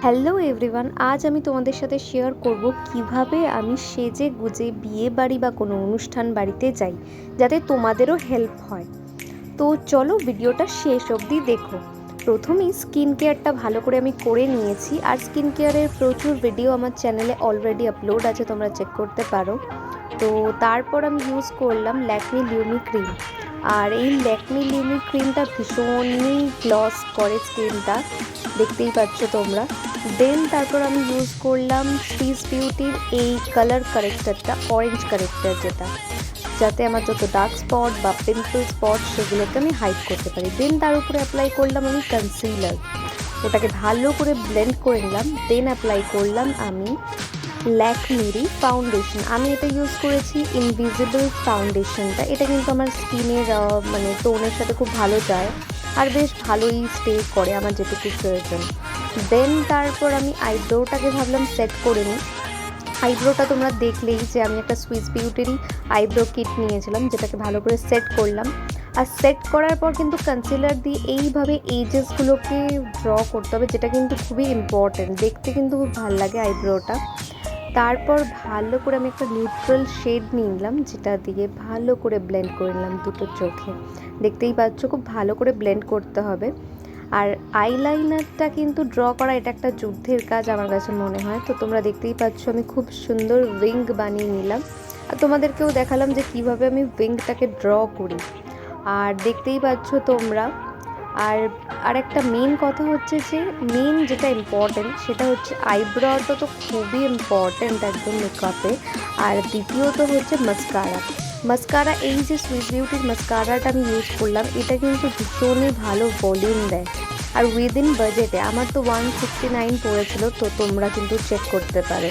Hello everyone, আজ আমি তোমাদের সাথে শেয়ার করব কিভাবে আমি সেজে গুজে বিয়ে বাড়ি বা কোনো অনুষ্ঠান বাড়িতে যাই, যাতে তোমাদেরও হেল্প হয়। তো চলো ভিডিওটা শেষ অবধি দেখো। প্রথমেই স্কিন কেয়ারটা ভালো করে আমি করে নিয়েছি, আর স্কিন কেয়ারের প্রচুর ভিডিও আমার চ্যানেলে অলরেডি আপলোড আছে, তোমরা চেক করতে পারো। তো তারপর আমি ইউজ করলাম ল্যাকমি লিউমি ক্রিম। আর এই ল্যাকমি লিউমি ক্রিমটা ভীষণই গ্লস করে স্কিনটা, দেখতেই পাচ্ছ তোমরা। দেন তারপর আমি ইউজ করলাম সুইস বিউটির এই কালার কারেক্টারটা, অরেঞ্জ কারেক্টার যেটা, যাতে আমার যত ডার্ক স্পট বা পিম্পল স্পট সেগুলোকে আমি হাইড করতে পারি। দেন তার উপরে অ্যাপ্লাই করলাম আমি কনসিলার, ওটাকে ভালো করে ব্লেন্ড করে নিলাম। দেন অ্যাপ্লাই করলাম আমি ল্যাকমিরই ফাউন্ডেশন। আমি এটা ইউজ করেছি ইনভিজিবল ফাউন্ডেশনটা। এটা কিন্তু আমার স্কিনের মানে টোনের সাথে খুব ভালো যায়, আর বেশ ভালোই স্টে করে আমার যেটুকু প্রয়োজন। দেন তারপর আমি আইব্রোটাকে ভাবলাম সেট করে নিই। আইব্রোটা তোমরা দেখলেই যে আমি একটা সুইস বিউটিরই আইব্রো কিট নিয়েছিলাম, যেটাকে ভালো করে সেট করলাম। আর সেট করার পর কিন্তু কনসিলার দিয়ে এইভাবে এজেসগুলোকে ড্র করতে হবে, যেটা কিন্তু খুবই ইম্পর্টেন্ট, দেখতে কিন্তু খুব ভালো লাগে আইব্রোটা। তারপর ভালো করে আমি একটা নিউট্রাল শেড নিয়ে নিলাম, যেটা দিয়ে ভালো করে ব্লেন্ড করে নিলাম দুটো চোখে। দেখতেই পাচ্ছ খুব ভালো করে ব্লেন্ড করতে হবে। আর আইলাইনারটা কিন্তু ড্র করা এটা একটা যুদ্ধের কাজ আমার কাছে মনে হয়। তো তোমরা দেখতেই পাচ্ছ আমি খুব সুন্দর উইং বানিয়ে নিলাম, আর তোমাদেরকেও দেখালাম যে কিভাবে আমি উইংটাকে ড্র করি। আর দেখতেই পাচ্ছ তোমরা। আর আরেকটা মেন কথা হচ্ছে যে মেন যেটা ইম্পর্টেন্ট সেটা হচ্ছে আইব্রোটা তো খুবই ইম্পর্টেন্ট একদম মেকআপে। আর দ্বিতীয়ত হচ্ছে মাস্কারা। মাস্কারা এই যে সুইস বিউটির মাস্কারাটা আমি ইউজ করলাম, এটা কিন্তু ভীষণই ভালো ভলিউম দেয়, আর উইদিন বাজেটে। আমার তো 169 পড়েছিল, তো তোমরা কিন্তু চেক করতে পারো।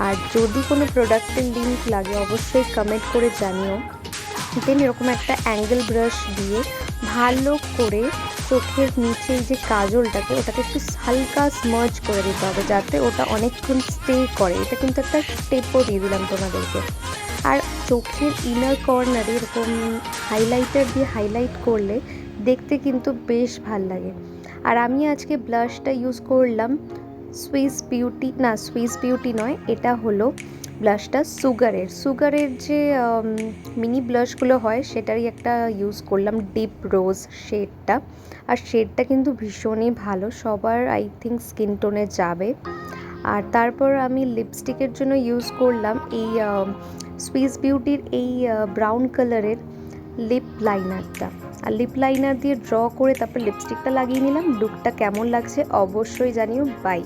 আর যদি কোনো প্রোডাক্টের লিঙ্ক লাগে অবশ্যই কমেন্ট করে জানিও। দেন এরকম একটা অ্যাঙ্গেল ব্রাশ দিয়ে ভালো করে চোখের নিচে যে কাজলটাকে, ওটাকে একটু হালকা স্মার্জ করে দিতে হবে, যাতে ওটা অনেকক্ষণ স্টে করে। এটা কিন্তু একটা টেপও দিয়ে দিলাম তোমাদেরকে। আর চোখের ইনার কর্নারে এরকম হাইলাইটার দিয়ে হাইলাইট করলে দেখতে কিন্তু বেশ ভাল লাগে। আর আমি আজকে ব্লাশটা ইউজ করলাম সুইস বিউটি নয়, এটা হলো ব্লাশটা সুগারের যে মিনি ব্লাশগুলো হয় সেটারই একটা ইউজ করলাম, ডিপ রোজ শেডটা। আর শেডটা কিন্তু ভীষণই ভালো, সবার আই থিঙ্ক স্কিন টোনে যাবে। আর তারপর আমি লিপস্টিকের জন্য ইউজ করলাম এই সুইস বিউটির এই ব্রাউন কালারের লিপ লাইনারটা। আর লিপ লাইনার দিয়ে ড্র করে তারপর লিপস্টিকটা লাগিয়ে নিলাম। লুকটা কেমন লাগছে অবশ্যই জানিও। বাই।